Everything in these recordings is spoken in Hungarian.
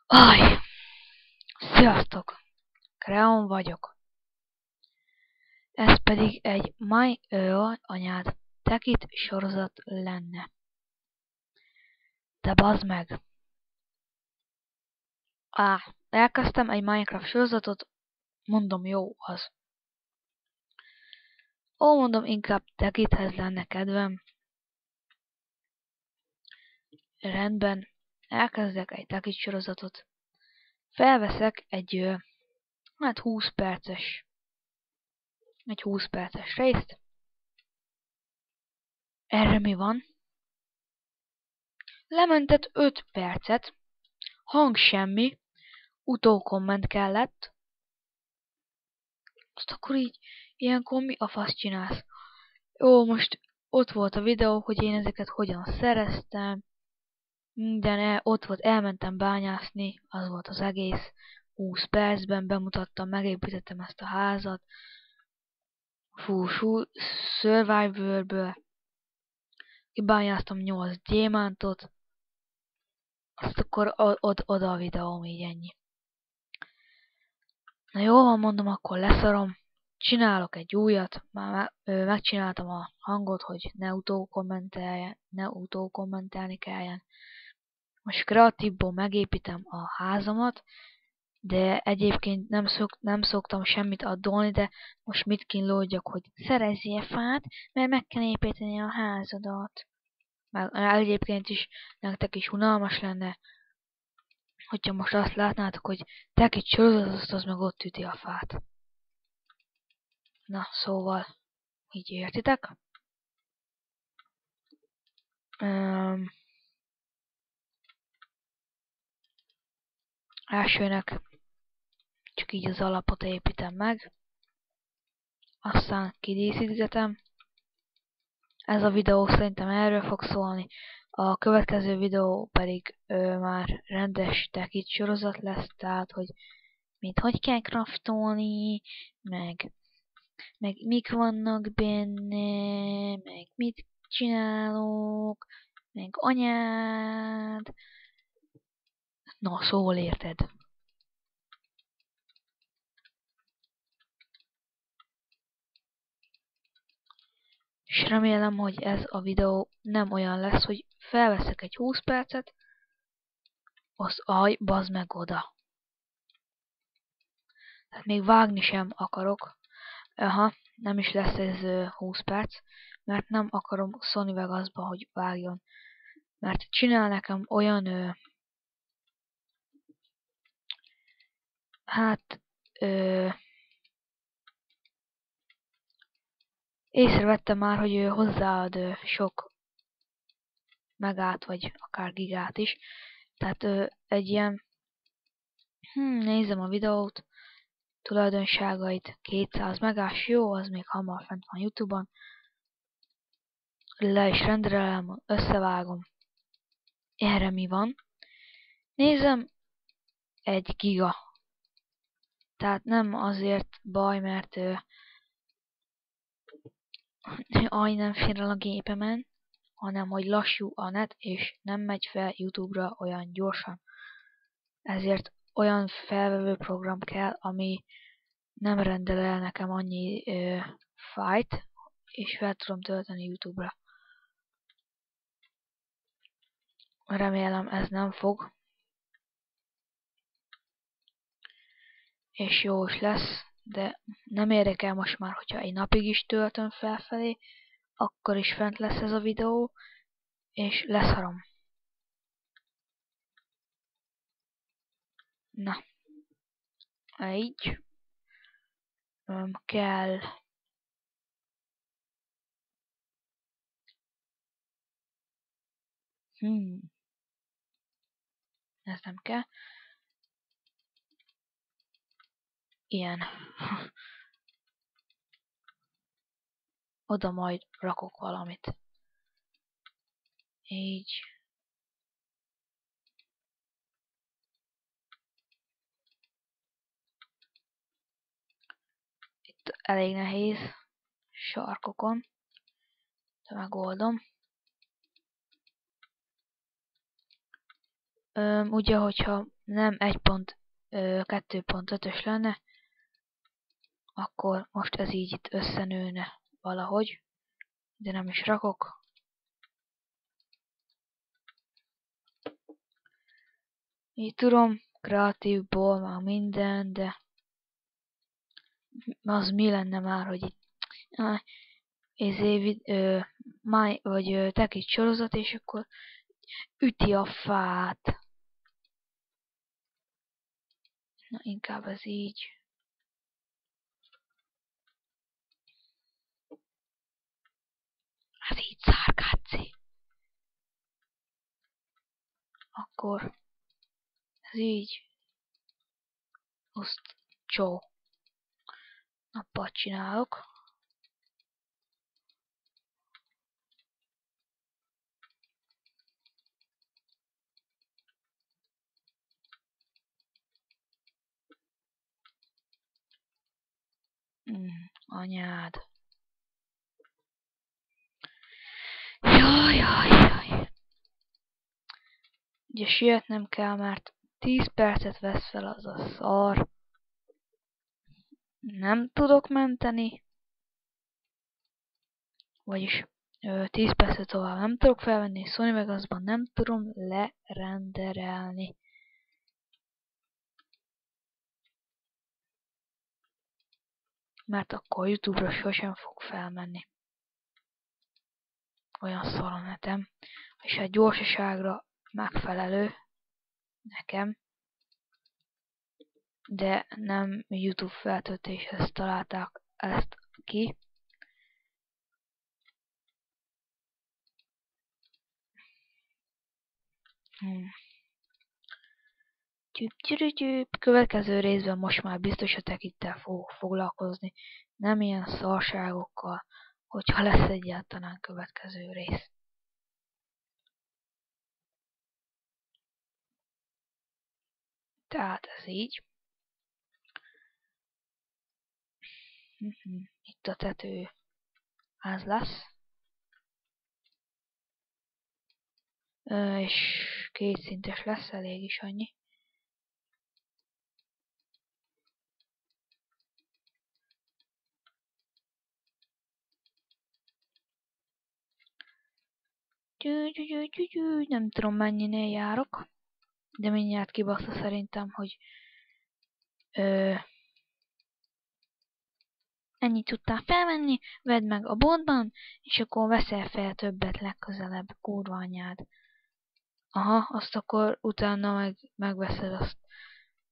Aj! Sziasztok! Kreon vagyok. Ez pedig egy anyád tekit sorozat lenne. De bazd meg! Elkezdtem egy Minecraft sorozatot, mondom jó az. Mondom inkább tekithez lenne kedvem. Rendben, elkezdek egy tekit sorozatot. Felveszek egy 20 perces részt. Erre mi van? Lementett 5 percet, hang semmi, utókomment kellett. Azt akkor így, ilyenkor mi a fasz csinálsz? Jó, most ott volt a videó, hogy én ezeket hogyan szereztem. Minden ott volt, elmentem bányászni, az volt az egész. 20 percben bemutattam, megépítettem ezt a házat. Survivor-ből. Kibányáztam 8 gyémántot. Azt akkor oda a videóm, így ennyi. Na jó van, mondom, akkor leszarom. Csinálok egy újat, már megcsináltam a hangot, hogy ne utókommentelni kelljen. Most kreatívból megépítem a házamat, de egyébként nem szoktam semmit addolni, de most mit kínlódjak, hogy szerezzél fát, mert meg kell építeni a házadat. Mert egyébként is nektek is unalmas lenne, hogyha most azt látnátok, hogy tekit sorozatot, az meg ott üti a fát. Na, szóval, így értitek? Elsőnek csak így az alapot építem meg, aztán kidíszítgetem. Ez a videó szerintem erről fog szólni, a következő videó pedig már rendes tekit sorozat lesz, tehát hogy hogy kell craftolni, meg mik vannak benne, meg mit csinálok, meg anyád. Na, szóval érted. És remélem, hogy ez a videó nem olyan lesz, hogy felveszek egy 20 percet, az bazd meg oda. Tehát még vágni sem akarok. Nem is lesz ez 20 perc, mert nem akarom Sony Vegasba, hogy vágjon. Mert csinál nekem olyan észrevettem már, hogy hozzáad sok megát, vagy akár gigát is. Tehát egy ilyen, nézem a videót, tulajdonságait, 200 megás, jó, az még hamar fent van YouTube-on. Le is rendelem, összevágom. Erre mi van? Nézem, 1 giga. Tehát nem azért baj, mert nem fér el a gépemen, hanem hogy lassú a net, és nem megy fel YouTube-ra olyan gyorsan. Ezért olyan felvevő program kell, ami nem rendel el nekem annyi fájt, és fel tudom tölteni YouTube-ra. Remélem ez nem fog. És jó is lesz, de nem érdekel most már, hogyha egy napig is töltöm felfelé, akkor is fent lesz ez a videó, és leszarom. Na, így. Kell ez nem kell. Ilyen. Oda majd rakok valamit. Így. Itt elég nehéz sarkokon, de megoldom. ugye, hogyha nem 1.2.5-ös lenne, akkor most ez így itt összenőne valahogy, de nem is rakok. Így tudom, kreatívból, már minden, de az mi lenne már, hogy itt vagy tekít sorozat, és akkor üti a fát. Na, inkább ez így. Hát így szárkáci. Akkor ez így. Azt csó. Nappal csinálok. Anyád. Jaj. Ugye sietnem kell, mert 10 percet vesz fel az a szar. Nem tudok menteni. Vagyis 10 percet tovább nem tudok felvenni, és Sony Vegasban nem tudom lerenderelni. Mert akkor YouTube-ra sosem fog felmenni. Olyan szar a netem. És egy gyorsaságra megfelelő nekem. De nem YouTube feltöltéshez találták ezt ki. Következő részben most már biztos a tekittel fogok foglalkozni. Nem ilyen szarságokkal, hogyha lesz egyáltalán következő rész. Tehát ez így. Itt a tető az lesz. És kétszintes lesz, elég is annyi. Nem tudom mennyinél járok, de mindjárt kibaszta szerintem, hogy ennyit tudtál felvenni, vedd meg a boltban, és akkor veszel fel többet legközelebb, kurva anyád. Aha, azt akkor utána megveszed azt.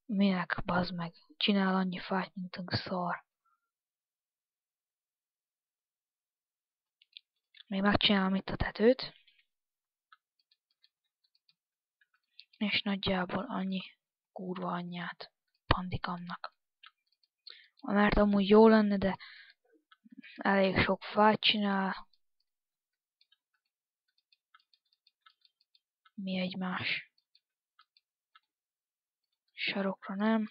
Minek, bazd meg. Csinál annyi fájt, mint a szar. Még megcsinálom itt a tetőt. És nagyjából annyi kurva anyját pandikamnak. Mert amúgy jó lenne, de elég sok fájt csinál. Mi egymás. Sarokra nem.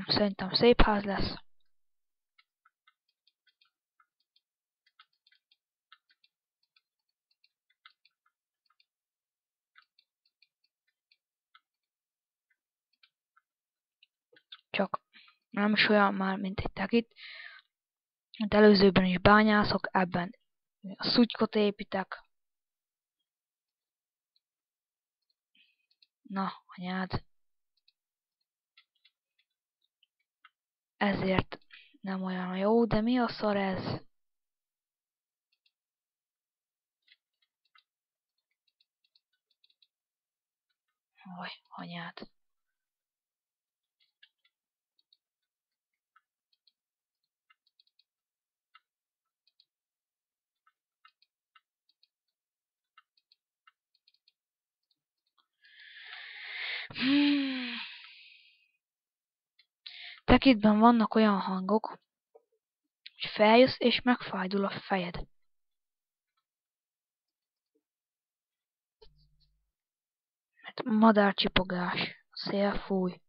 Szerintem szép ház lesz. Csak nem is olyan már, mint egy tekit. Hát előzőben is bányászok, ebben a szutykot építek. Na, anyád. Ezért nem olyan jó, de mi a szar ez? Oj, anyád. Tekitben vannak olyan hangok, hogy feljössz és megfájdul a fejed. Mert madárcsipogás, szél fúj.